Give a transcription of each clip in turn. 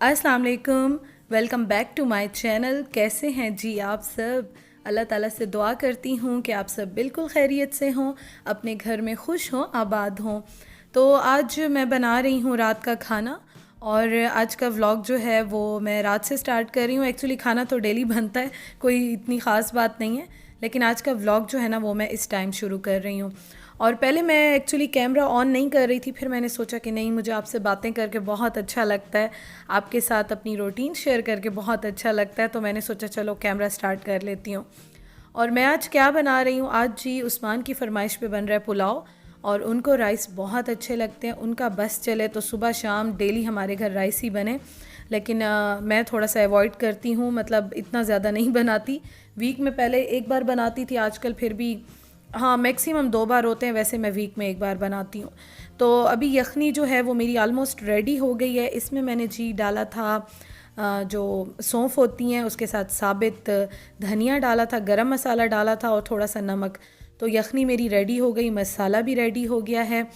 अस्सलाम वालेकुम। Welcome back to my channel. कैसे हैं जी आप सब? अल्लाह ताला से दुआ करती हूँ कि आप सब बिल्कुल खैरियत से हों, अपने घर में खुश हों, आबाद हों। तो आज मैं बना रही हूँ रात का खाना, और आज का व्लॉग जो है वो मैं रात से स्टार्ट कर रही हूँ। एक्चुअली खाना तो डेली बनता है, कोई इतनी ख़ास बात नहीं है, लेकिन आज का व्लॉग जो है ना वो मैं इस टाइम शुरू कर रही हूँ। और पहले मैं एक्चुअली कैमरा ऑन नहीं कर रही थी, फिर मैंने सोचा कि नहीं, मुझे आपसे बातें करके बहुत अच्छा लगता है, आपके साथ अपनी रूटीन शेयर करके बहुत अच्छा लगता है, तो मैंने सोचा चलो कैमरा स्टार्ट कर लेती हूँ। और मैं आज क्या बना रही हूँ, आज जी उस्मान की फरमाइश पे बन रहा है पुलाव, और उनको राइस बहुत अच्छे लगते हैं। उनका बस चले तो सुबह शाम डेली हमारे घर राइस ही बने, लेकिन मैं थोड़ा सा अवॉइड करती हूँ, मतलब इतना ज़्यादा नहीं बनाती। वीक में पहले एक बार बनाती थी, आजकल फिर भी हाँ मैक्सिमम 2 बार होते हैं, वैसे मैं वीक में एक बार बनाती हूँ। तो अभी यखनी जो है वो मेरी आलमोस्ट रेडी हो गई है। इसमें मैंने जी डाला था जो सौंफ होती हैं, उसके साथ साबित धनिया डाला था, गरम मसाला डाला था और थोड़ा सा नमक। तो यखनी मेरी रेडी हो गई, मसाला भी रेडी हो गया है।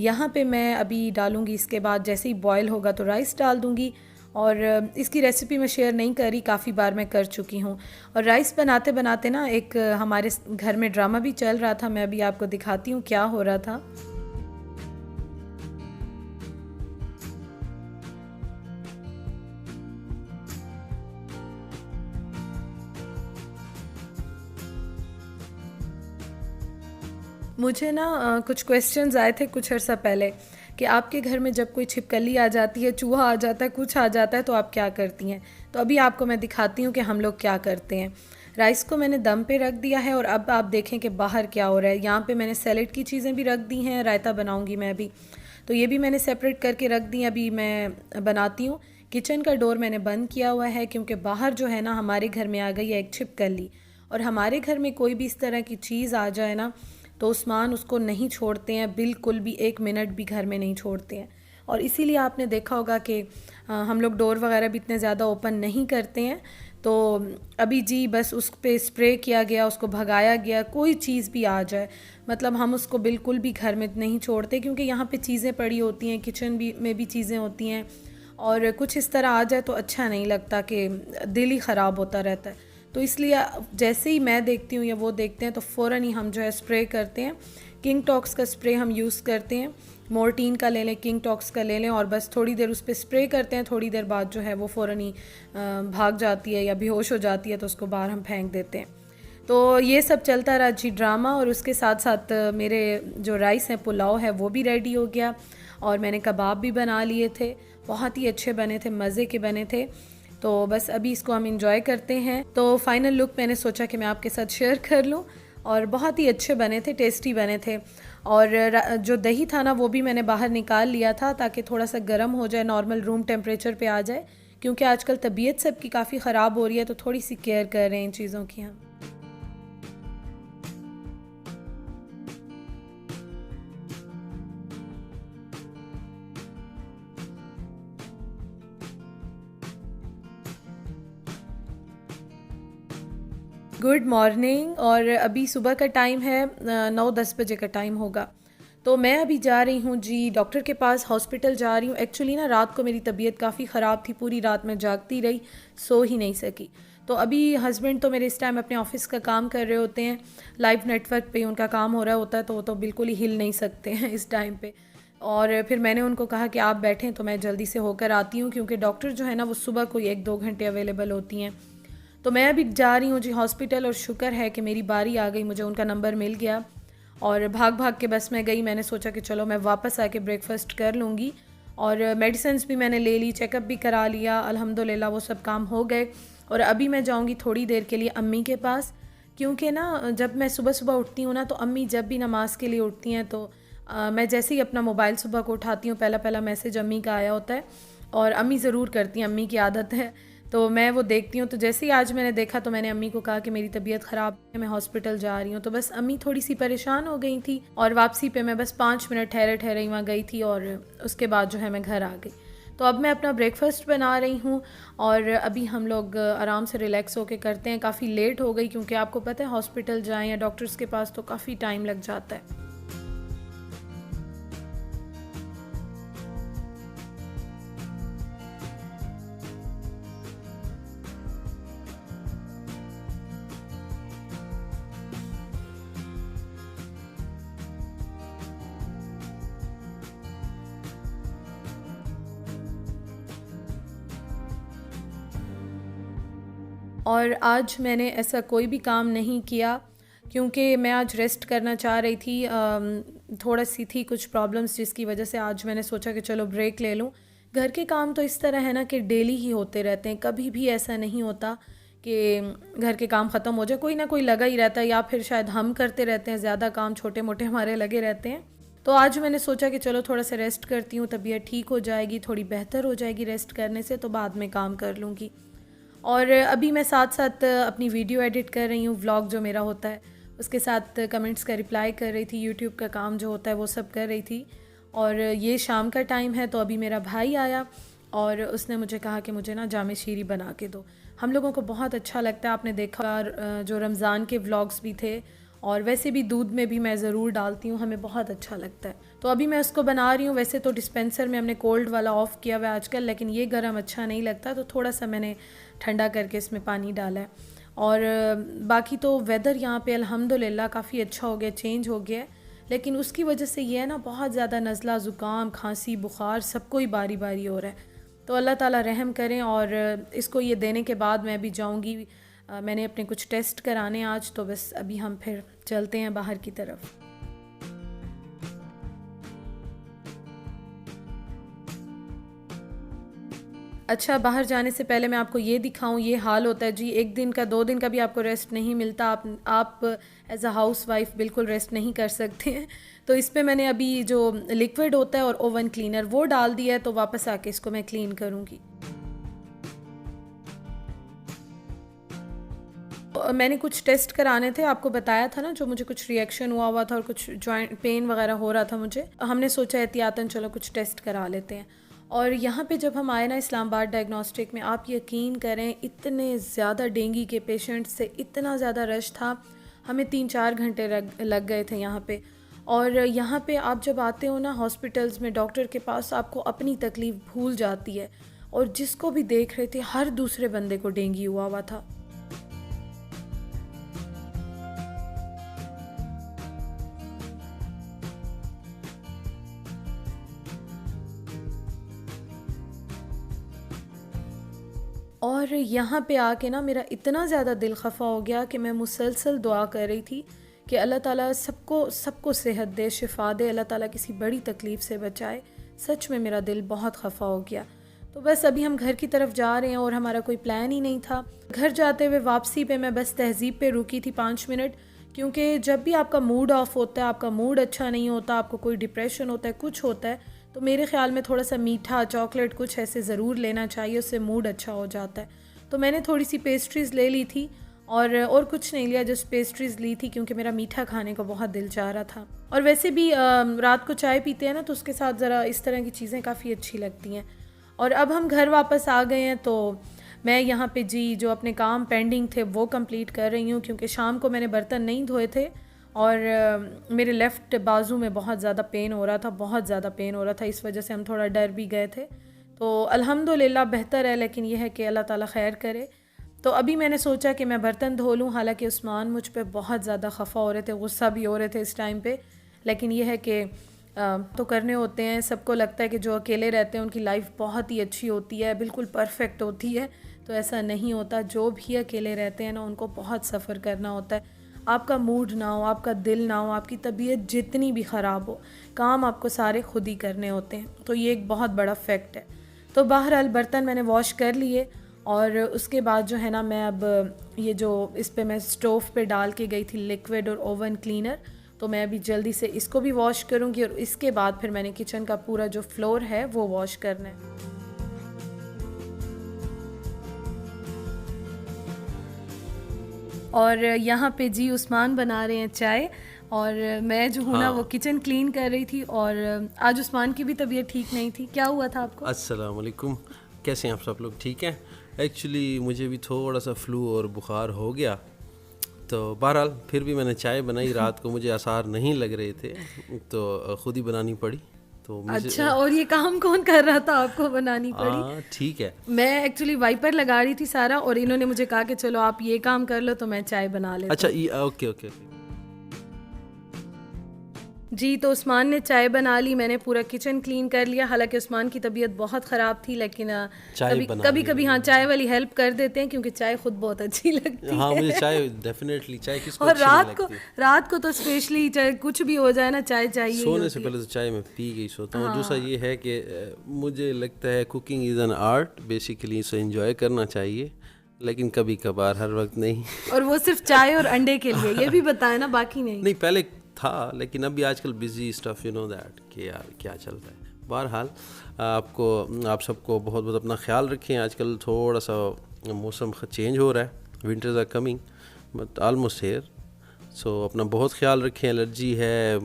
यहाँ पे मैं अभी डालूँगी, इसके बाद जैसे ही बॉयल होगा तो राइस डाल दूँगी। और इसकी रेसिपी मैं शेयर नहीं करी, काफ़ी बार मैं कर चुकी हूँ। और राइस बनाते बनाते ना एक हमारे घर में ड्रामा भी चल रहा था, मैं अभी आपको दिखाती हूँ क्या हो रहा था। मुझे ना कुछ क्वेश्चंस आए थे कुछ अर्सा पहले कि आपके घर में जब कोई छिपकली आ जाती है, चूहा आ जाता है, कुछ आ जाता है, तो आप क्या करती हैं। तो अभी आपको मैं दिखाती हूँ कि हम लोग क्या करते हैं। राइस को मैंने दम पे रख दिया है, और अब आप देखें कि बाहर क्या हो रहा है। यहाँ पे मैंने सैलेड की चीज़ें भी रख दी हैं, रायता बनाऊँगी मैं अभी, तो ये भी मैंने सेपरेट करके रख दी। अभी मैं बनाती हूँ। किचन का डोर मैंने बंद किया हुआ है, क्योंकि बाहर जो है ना हमारे घर में आ गई है एक छिपकली, और हमारे घर में कोई भी इस तरह की चीज़ आ जाए ना तो उस्मान उसको नहीं छोड़ते हैं, बिल्कुल भी एक मिनट भी घर में नहीं छोड़ते हैं। और इसीलिए आपने देखा होगा कि हम लोग डोर वगैरह भी इतने ज़्यादा ओपन नहीं करते हैं। तो अभी जी बस उस पे स्प्रे किया गया, उसको भगाया गया, कोई चीज़ भी आ जाए, मतलब हम उसको बिल्कुल भी घर में नहीं छोड़ते, क्योंकि यहाँ पे चीज़ें पड़ी होती हैं, किचन भी में भी चीज़ें होती हैं, और कुछ इस तरह आ जाए तो अच्छा नहीं लगता, कि दिल ही ख़राब होता रहता है। तो इसलिए जैसे ही मैं देखती हूँ या वो देखते हैं तो फ़ौरन ही हम जो है स्प्रे करते हैं। किंग टॉक्स का स्प्रे हम यूज़ करते हैं, मोर्टीन का ले लें, किंग टॉक्स का ले लें, और बस थोड़ी देर उस पर स्प्रे करते हैं। थोड़ी देर बाद जो है वो फ़ौरन ही भाग जाती है या बेहोश हो जाती है, तो उसको बाहर हम फेंक देते हैं। तो ये सब चलता रहा जी ड्रामा, और उसके साथ साथ मेरे जो राइस हैं, पुलाव है, वो भी रेडी हो गया, और मैंने कबाब भी बना लिए थे, बहुत ही अच्छे बने थे, मज़े के बने थे। तो बस अभी इसको हम इंजॉय करते हैं। तो फाइनल लुक मैंने सोचा कि मैं आपके साथ शेयर कर लूँ, और बहुत ही अच्छे बने थे, टेस्टी बने थे। और जो दही था ना वो भी मैंने बाहर निकाल लिया था, ताकि थोड़ा सा गर्म हो जाए, नॉर्मल रूम टेम्परेचर पे आ जाए, क्योंकि आजकल तबीयत सबकी काफ़ी ख़राब हो रही है, तो थोड़ी सी केयर कर रहे हैं इन चीज़ों की हम। Good morning. और अभी सुबह का टाइम है, 9-10 बजे का टाइम होगा। तो मैं अभी जा रही हूँ जी डॉक्टर के पास, हॉस्पिटल जा रही हूँ। एक्चुअली ना रात को मेरी तबीयत काफ़ी ख़राब थी, पूरी रात मैं जागती रही, सो ही नहीं सकी। तो अभी हस्बैंड तो मेरे इस टाइम अपने ऑफिस का काम कर रहे होते हैं, लाइव नेटवर्क पे उनका काम हो रहा होता है, तो वो तो बिल्कुल ही हिल नहीं सकते हैं इस टाइम पे। और फिर मैंने उनको कहा कि आप बैठें तो मैं जल्दी से होकर आती हूँ, क्योंकि डॉक्टर जो है ना वो सुबह कोई 1-2 घंटे अवेलेबल होती हैं। तो मैं अभी जा रही हूँ जी हॉस्पिटल, और शुक्र है कि मेरी बारी आ गई, मुझे उनका नंबर मिल गया, और भाग भाग के बस में गई। मैंने सोचा कि चलो मैं वापस आके ब्रेकफास्ट कर लूँगी, और मेडिसिन्स भी मैंने ले ली, चेकअप भी करा लिया, अल्हम्दुलिल्लाह वो सब काम हो गए। और अभी मैं जाऊँगी थोड़ी देर के लिए अम्मी के पास, क्योंकि ना जब मैं सुबह सुबह उठती हूँ ना, तो अम्मी जब भी नमाज़ के लिए उठती हैं तो मैं जैसे ही अपना मोबाइल सुबह को उठाती हूँ, पहला पहला मैसेज अम्मी का आया होता है, और अम्मी ज़रूर करती हैं, अम्मी की आदत है। तो मैं वो देखती हूँ, तो जैसे ही आज मैंने देखा तो मैंने अम्मी को कहा कि मेरी तबीयत ख़राब है, मैं हॉस्पिटल जा रही हूँ। तो बस अम्मी थोड़ी सी परेशान हो गई थी, और वापसी पे मैं बस 5 मिनट ठहरे ठहरे ही वहाँ गई थी, और उसके बाद जो है मैं घर आ गई। तो अब मैं अपना ब्रेकफास्ट बना रही हूँ, और अभी हम लोग आराम से रिलैक्स होके करते हैं। काफ़ी लेट हो गई, क्योंकि आपको पता है हॉस्पिटल जाएँ या डॉक्टर्स के पास तो काफ़ी टाइम लग जाता है। और आज मैंने ऐसा कोई भी काम नहीं किया क्योंकि मैं आज रेस्ट करना चाह रही थी। थोड़ा सी थी कुछ प्रॉब्लम्स जिसकी वजह से आज मैंने सोचा कि चलो ब्रेक ले लूँ। घर के काम तो इस तरह है ना कि डेली ही होते रहते हैं, कभी भी ऐसा नहीं होता कि घर के काम ख़त्म हो जाए, कोई ना कोई लगा ही रहता है, या फिर शायद हम करते रहते हैं, ज़्यादा काम छोटे मोटे हमारे लगे रहते हैं। तो आज मैंने सोचा कि चलो थोड़ा सा रेस्ट करती हूँ, तबीयत ठीक हो जाएगी, थोड़ी बेहतर हो जाएगी रेस्ट करने से, तो बाद में काम कर लूँगी। और अभी मैं साथ साथ अपनी वीडियो एडिट कर रही हूँ, व्लॉग जो मेरा होता है उसके साथ कमेंट्स का रिप्लाई कर रही थी, यूट्यूब का काम जो होता है वो सब कर रही थी। और ये शाम का टाइम है, तो अभी मेरा भाई आया और उसने मुझे कहा कि मुझे ना जामे शीरी बना के दो। हम लोगों को बहुत अच्छा लगता है, आपने देखा जो रमज़ान के व्लॉग्स भी थे, और वैसे भी दूध में भी मैं ज़रूर डालती हूँ, हमें बहुत अच्छा लगता है। तो अभी मैं उसको बना रही हूँ। वैसे तो डिस्पेंसर में हमने कोल्ड वाला ऑफ़ किया हुआ है आजकल, लेकिन ये गर्म अच्छा नहीं लगता, तो थोड़ा सा मैंने ठंडा करके इसमें पानी डाला है। और बाकी तो वेदर यहाँ पे अल्हम्दुलिल्लाह काफ़ी अच्छा हो गया, चेंज हो गया है, लेकिन उसकी वजह से ये है ना बहुत ज़्यादा नज़ला, ज़ुकाम, खांसी, बुखार सबको ही बारी बारी हो रहा है। तो अल्लाह ताला रहम करें। और इसको ये देने के बाद मैं भी जाऊँगी, मैंने अपने कुछ टेस्ट कराने आज, तो बस अभी हम फिर चलते हैं बाहर की तरफ। अच्छा, बाहर जाने से पहले मैं आपको ये दिखाऊं, ये हाल होता है जी, एक दिन का 2 दिन का भी आपको रेस्ट नहीं मिलता। आप एज अ हाउस वाइफ बिल्कुल रेस्ट नहीं कर सकते हैं। तो इस पे मैंने अभी जो लिक्विड होता है और ओवन क्लीनर वो डाल दिया है, तो वापस आके इसको मैं क्लीन करूँगी। मैंने कुछ टेस्ट कराने थे, आपको बताया था ना, जो मुझे कुछ रिएक्शन हुआ था और कुछ जॉइंट पेन वगैरह हो रहा था मुझे। हमने सोचा एहतियातन चलो कुछ टेस्ट करा लेते हैं। और यहाँ पे जब हम आए ना इस्लामाबाद डायग्नोस्टिक में, आप यकीन करें इतने ज़्यादा डेंगू के पेशेंट से इतना ज़्यादा रश था, हमें 3-4 घंटे लग गए थे यहाँ पे। और यहाँ पे आप जब आते हो ना हॉस्पिटल्स में, डॉक्टर के पास, आपको अपनी तकलीफ़ भूल जाती है। और जिसको भी देख रहे थे हर दूसरे बंदे को डेंगू हुआ था। और यहाँ पे आके ना मेरा इतना ज़्यादा दिल खफा हो गया कि मैं मुसलसल दुआ कर रही थी कि अल्लाह ताला सबको सेहत दे, शिफा दे, अल्लाह ताला किसी बड़ी तकलीफ़ से बचाए। सच में मेरा दिल बहुत खफा हो गया। तो बस अभी हम घर की तरफ जा रहे हैं और हमारा कोई प्लान ही नहीं था। घर जाते हुए वापसी पे मैं बस तहज़ीब पे रुकी थी 5 मिनट, क्योंकि जब भी आपका मूड ऑफ होता है, आपका मूड अच्छा नहीं होता, आपको कोई डिप्रेशन होता है, कुछ होता है, तो मेरे ख़्याल में थोड़ा सा मीठा, चॉकलेट कुछ ऐसे ज़रूर लेना चाहिए, उससे मूड अच्छा हो जाता है। तो मैंने थोड़ी सी पेस्ट्रीज़ ले ली थी और कुछ नहीं लिया, जस्ट पेस्ट्रीज़ ली थी क्योंकि मेरा मीठा खाने का बहुत दिल चाह रहा था। और वैसे भी रात को चाय पीते हैं ना, तो उसके साथ ज़रा इस तरह की चीज़ें काफ़ी अच्छी लगती हैं। और अब हम घर वापस आ गए हैं, तो मैं यहाँ पे जी जो अपने काम पेंडिंग थे वो कंप्लीट कर रही हूँ, क्योंकि शाम को मैंने बर्तन नहीं धोए थे और मेरे लेफ़्ट बाजू में बहुत ज़्यादा पेन हो रहा था, बहुत ज़्यादा पेन हो रहा था। इस वजह से हम थोड़ा डर भी गए थे। तो अल्हम्दुलिल्लाह बेहतर है, लेकिन यह है कि अल्लाह ताला खैर करे। तो अभी मैंने सोचा कि मैं बर्तन धो लूँ। हालांकि उस्मान मुझ पे बहुत ज़्यादा खफा हो रहे थे, गुस्सा भी हो रहे थे इस टाइम पे, लेकिन यह है कि तो करने होते हैं। सबको लगता है कि जो अकेले रहते हैं उनकी लाइफ बहुत ही अच्छी होती है, बिल्कुल परफेक्ट होती है, तो ऐसा नहीं होता। जो भी अकेले रहते हैं ना, उनको बहुत सफ़र करना होता है। आपका मूड ना हो, आपका दिल ना हो, आपकी तबीयत जितनी भी ख़राब हो, काम आपको सारे खुद ही करने होते हैं। तो ये एक बहुत बड़ा फैक्ट है। तो बहरहाल बर्तन मैंने वॉश कर लिए और उसके बाद जो है ना, मैं अब ये जो इस पे मैं स्टोव पे डाल के गई थी लिक्विड और ओवन क्लीनर, तो मैं अभी जल्दी से इसको भी वॉश करूँगी और इसके बाद फिर मैंने किचन का पूरा जो फ्लोर है वो वॉश करना है। और यहाँ पे जी उस्मान बना रहे हैं चाय और मैं जो हूँ ना वो किचन क्लीन कर रही थी। और आज उस्मान की भी तबीयत ठीक नहीं थी। क्या हुआ था आपको? अस्सलाम वालेकुम, कैसे हैं आप सब लोग? ठीक हैं। एक्चुअली मुझे भी थोड़ा सा फ्लू और बुखार हो गया, तो बहरहाल फिर भी मैंने चाय बनाई। रात को मुझे आसार नहीं लग रहे थे, तो ख़ुद ही बनानी पड़ी। तो अच्छा, और ये काम कौन कर रहा था, आपको बनानी पड़ी? ठीक है। मैं एक्चुअली वाइपर लगा रही थी सारा, और इन्होंने मुझे कहा कि चलो आप ये काम कर लो तो मैं चाय बना लेती हूँ। अच्छा, ओके ओके। जी, तो उस्मान ने चाय बना ली, मैंने पूरा किचन क्लीन कर लिया। हालांकि उस्मान की तबीयत बहुत ख़राब थी, लेकिन कभी हाँ चाय वाली हेल्प कर देते हैं, क्योंकि चाय खुद बहुत अच्छी लगती हाँ है। मुझे चाय डेफिनेटली, चाय किसको और अच्छी नहीं लगती। रात को तो स्पेशली चाहे कुछ भी हो जाए ना, चाय चाहिए ही सोने से होती है। पहले तो चाय मैं पी के ही सोता हूँ। दूसरा ये है कि मुझे लगता है cooking is an art, basically इसे एंजॉय करना चाहिए, लेकिन कभी कभार, हर वक्त नहीं। और वो सिर्फ चाय और अंडे के लिए, ये भी बताया ना, बाकी नहीं। नहीं पहले था, लेकिन अभी आजकल busy stuff, you know that, कि यार क्या चल रहा है। बहरहाल आप सबको बहुत बहुत अपना ख्याल रखें। आजकल थोड़ा सा मौसम चेंज हो रहा है, winters are coming but almost here, so अपना बहुत ख्याल रखें। एलर्जी है,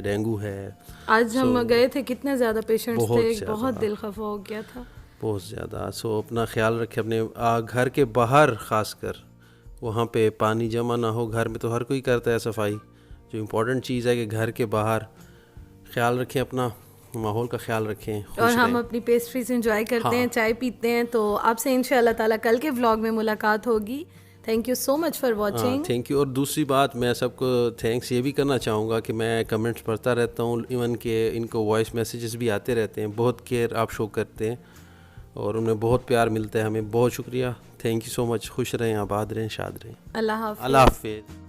डेंगू है। आज हम गए थे, कितने ज़्यादा पेशेंट्स थे, बहुत दिल खफा हो गया था, बहुत ज़्यादा। सो अपना ख्याल रखें अपने घर के बाहर, ख़ासकर वहाँ पे पानी जमा ना हो। घर में तो हर कोई करता है सफाई, जो इम्पोर्टेंट चीज़ है कि घर के बाहर ख्याल रखें, अपना माहौल का ख्याल रखें। और हम अपनी पेस्ट्रीज एंजॉय करते हैं, चाय पीते हैं। तो आपसे इंशाल्लाह ताला कल के व्लॉग में मुलाकात होगी। Thank you so much for watching. Thank you. और दूसरी बात, मैं सबको थैंक्स ये भी करना चाहूँगा कि मैं कमेंट्स पढ़ता रहता हूँ, इवन के इनको वॉइस मैसेजेस भी आते रहते हैं। बहुत केयर आप शो करते हैं और उनमें बहुत प्यार मिलता है हमें। बहुत शुक्रिया, थैंक यू सो मच। खुश रहें, आबाद रहें, शाद रहें। अल्लाह हाफ़िज़। अल्लाह हाफिज़।